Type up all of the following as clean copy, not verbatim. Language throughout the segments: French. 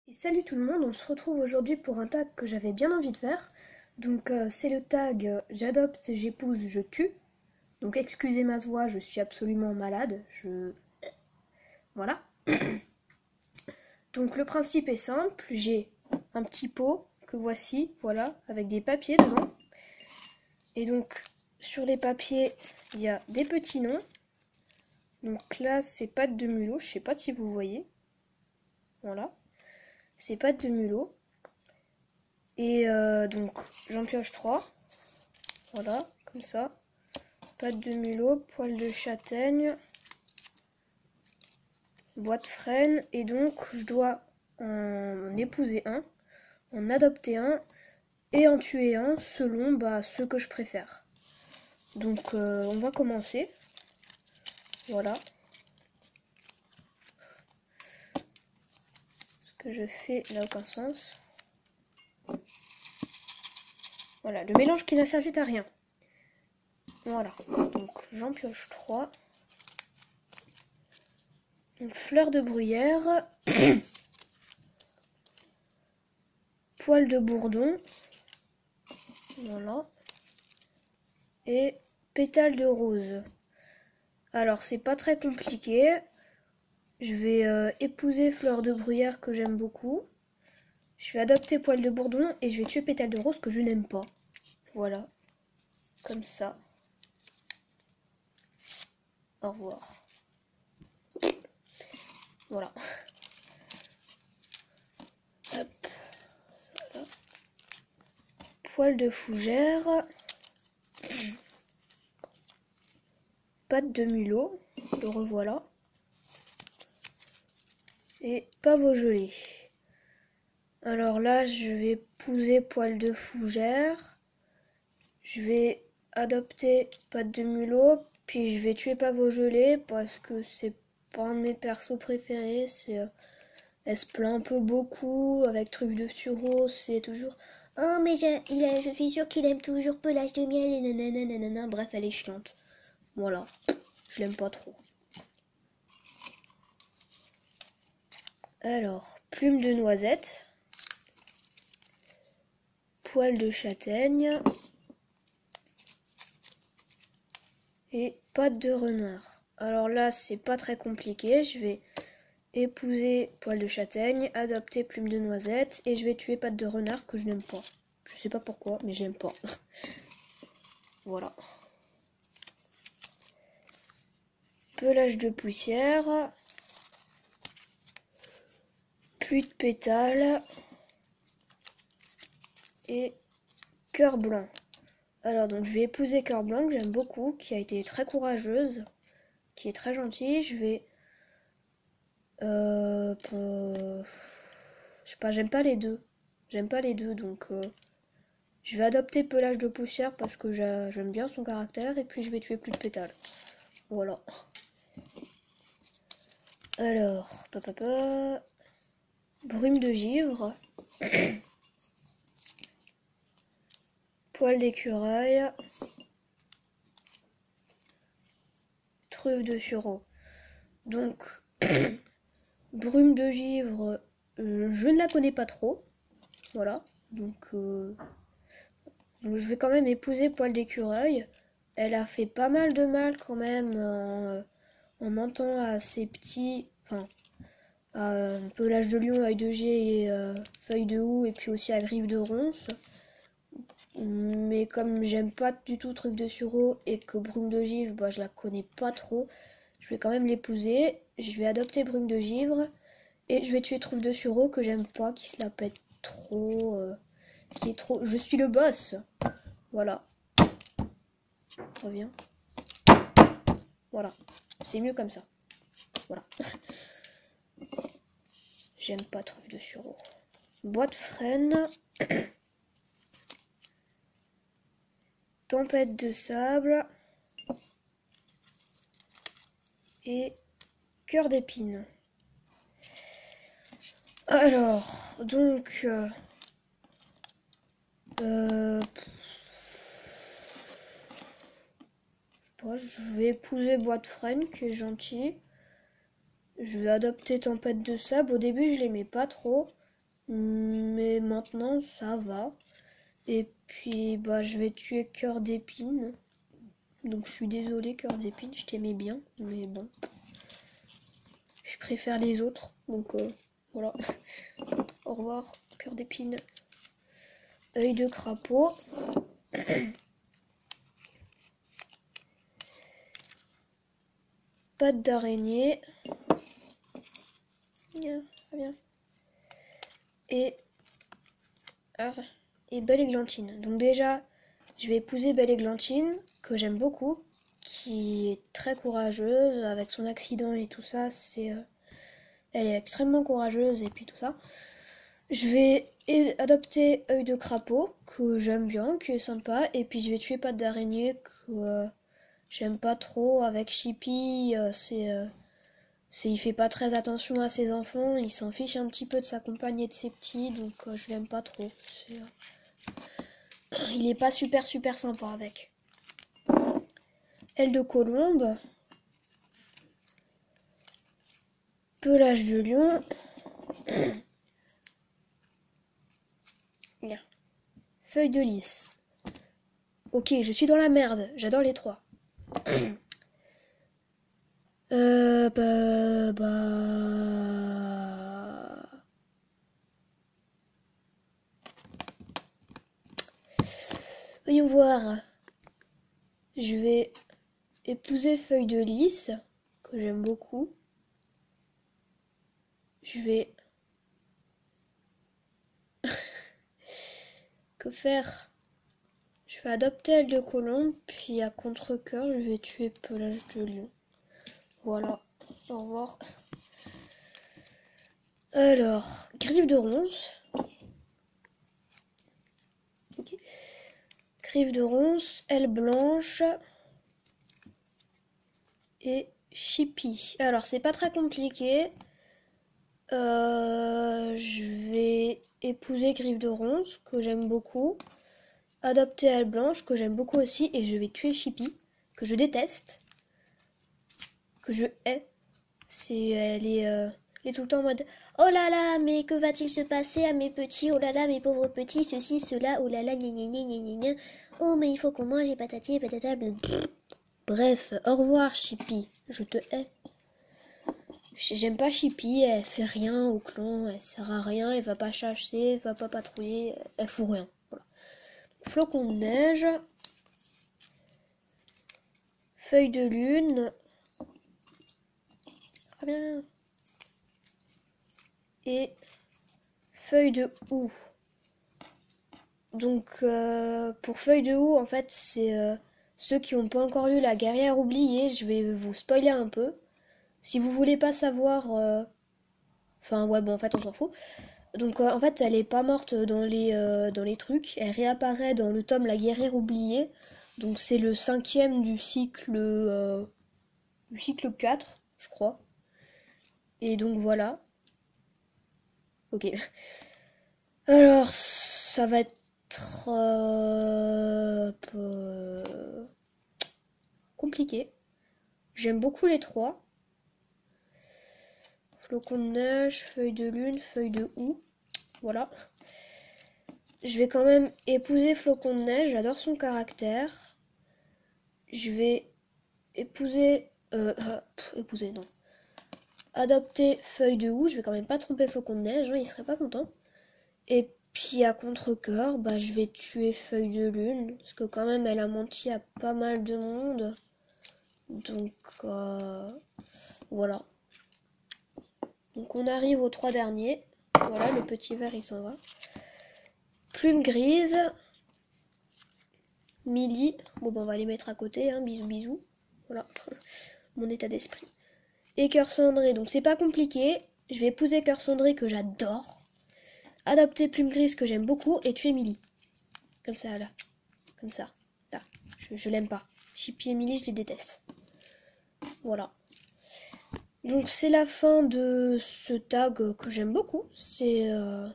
Et salut tout le monde, on se retrouve aujourd'hui pour un tag que j'avais bien envie de faire. Donc c'est le tag j'adopte, j'épouse, je tue. Donc excusez ma voix, je suis absolument malade. Voilà. Donc le principe est simple, j'ai un petit pot que voici, voilà, avec des papiers dedans. Et donc sur les papiers, il y a des petits noms. Donc là c'est pâte de mulot, je sais pas si vous voyez. Voilà. C'est pâte de mulot. Et donc j'en pioche 3. Voilà, comme ça. Pâte de mulot, poil de châtaigne, boîte frêne. Et donc je dois en épouser un, en adopter un et en tuer un selon ceux que je préfère. Donc on va commencer. Voilà. Ce que je fais n'a aucun sens. Voilà, le mélange qui n'a servi à rien. Voilà, donc j'en pioche 3. Une fleur de bruyère, poil de bourdon, voilà, et pétales de rose. Alors c'est pas très compliqué. Je vais épouser fleur de bruyère que j'aime beaucoup. Je vais adopter poil de bourdon et je vais tuer pétale de rose que je n'aime pas. Voilà, comme ça. Au revoir. Voilà. Hop. Voilà. Poil de fougère. Pâte de mulot. Le revoilà. Et pavot gelé. Alors là, je vais épouser poil de fougère. Je vais adopter pâte de mulot. Puis je vais tuer pavot gelé parce que c'est pas un de mes persos préférés. Elle se plaint un peu beaucoup avec truffe de sureau. C'est toujours oh, mais je suis sûre qu'il aime toujours pelage de miel et nanana. Bref, elle est chiante. Voilà. Je l'aime pas trop. Alors, plume de noisette. Poil de châtaigne. Et pâte de renard. Alors là, c'est pas très compliqué. Je vais épouser poil de châtaigne, adopter plume de noisette et je vais tuer pâte de renard que je n'aime pas. Je sais pas pourquoi, mais j'aime pas. Voilà. Pelage de poussière. Pluie de pétales. Et cœur blanc. Alors donc je vais épouser cœur blanc que j'aime beaucoup, qui a été très courageuse, qui est très gentille. Je vais je sais pas, j'aime pas les deux. J'aime pas les deux, donc je vais adopter pelage de poussière parce que j'aime bien son caractère et puis je vais tuer plus de pétales. Voilà. Alors, brume de givre. Poil d'écureuil. Truffe de sureau. Donc, brume de givre, je ne la connais pas trop. Voilà. Donc je vais quand même épouser poil d'écureuil. Elle a fait pas mal de mal quand même en mentant à ses petits... Enfin, à pelage de lion, œil de G et feuille de houx, et puis aussi à griffe de ronce. Mais comme j'aime pas du tout truc de sureau et que brume de givre, je la connais pas trop, je vais quand même l'épouser. Je vais adopter brume de givre et je vais tuer truffe de sureau que j'aime pas, qui se la pète trop, qui est trop... Je suis le boss. Voilà. Reviens. Voilà. C'est mieux comme ça. Voilà. J'aime pas truffe de sureau. Boîte frêne. Tempête de sable. Et cœur d'épine. Alors, donc... je vais épouser boîte frêne qui est gentil. Je vais adopter tempête de sable. Au début, je l'aimais pas trop. Mais maintenant, ça va. Et puis, bah, je vais tuer Cœur d'Épine. Donc, je suis désolée, Cœur d'Épine, je t'aimais bien. Mais bon, je préfère les autres. Donc, voilà. Au revoir, Cœur d'Épine. Œil de crapaud. Patte d'araignée. Bien, bien. Et Belle Églantine. Donc déjà, je vais épouser Belle Églantine, que j'aime beaucoup, qui est très courageuse, avec son accident et tout ça, elle est extrêmement courageuse et puis tout ça. Je vais adopter Œil de crapaud, que j'aime bien, qui est sympa, et puis je vais tuer Patte d'araignée, que j'aime pas trop, avec Chippy, il fait pas très attention à ses enfants, il s'en fiche un petit peu de sa compagne et de ses petits, donc je l'aime pas trop. Il est pas super sympa avec. Aile de colombe. Pelage de lion. Feuille de lys. Ok, je suis dans la merde, j'adore les trois. Bah... Voyons voir. Je vais épouser Feuille de lys, que j'aime beaucoup. Je vais... Que faire? Je vais adopter Aile de colombe, puis à contre-cœur, je vais tuer Pelage de lion. Voilà, au revoir. Alors, griffe de ronce. Okay. Griffe de ronce, aile blanche et Chippy. Alors, c'est pas très compliqué. Je vais épouser griffe de ronce, que j'aime beaucoup. Adopter aile blanche, que j'aime beaucoup aussi. Et je vais tuer Chippy, que je déteste. Que je hais. Elle est tout le temps en mode oh là là, mais que va-t-il se passer à mes petits? Oh là là, mes pauvres petits, ceci, cela, oh là là, gna gna gna gna gna gna. Oh, mais il faut qu'on mange et patati et patata. Bref, au revoir, Chippy. Je te hais. J'aime pas Chippy, elle fait rien au clan, elle sert à rien, elle va pas chasser, elle va pas patrouiller, elle fout rien. Voilà. Flocon de neige. Feuille de lune. Très bien. Et feuille de houx. Donc pour feuille de houx, en fait, c'est ceux qui n'ont pas encore lu La guerrière oubliée. Je vais vous spoiler un peu. Si vous voulez pas savoir... Enfin ouais, bon, en fait, on s'en fout. Donc en fait, elle est pas morte dans les trucs. Elle réapparaît dans le tome La guerrière oubliée. Donc c'est le 5e du cycle 4, je crois. Et donc voilà. Ok. Alors, ça va être compliqué. J'aime beaucoup les trois. Flocon de neige, feuille de lune, feuille de houx. Voilà. Je vais quand même épouser Flocon de neige, j'adore son caractère. Je vais épouser... épouser, non. Adopter feuille de houx, je vais quand même pas tromper Flocon de neige, hein, il serait pas content. Et puis à contre-cœur, bah, je vais tuer feuille de lune, parce que quand même elle a menti à pas mal de monde. Donc voilà. Donc on arrive aux 3 derniers. Voilà, le petit vert il s'en va. Plume grise. Millie. Bon ben on va les mettre à côté, hein. Bisous bisous. Voilà. Mon état d'esprit. Et cœur cendré. Donc c'est pas compliqué. Je vais épouser cœur cendré que j'adore. Adopter plume grise que j'aime beaucoup. Et tuer Millie. Comme ça là. Comme ça. Là. Je l'aime pas. Chippy et Millie, je les déteste. Voilà. Donc c'est la fin de ce tag que j'aime beaucoup. J'aime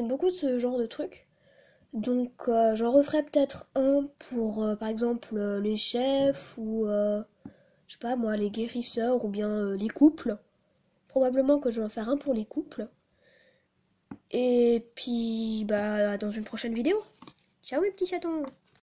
beaucoup ce genre de truc. Donc j'en referai peut-être un pour par exemple les chefs ou je sais pas moi les guérisseurs ou bien les couples. Probablement que je vais en faire un pour les couples. Et puis, bah, dans une prochaine vidéo. Ciao mes petits chatons!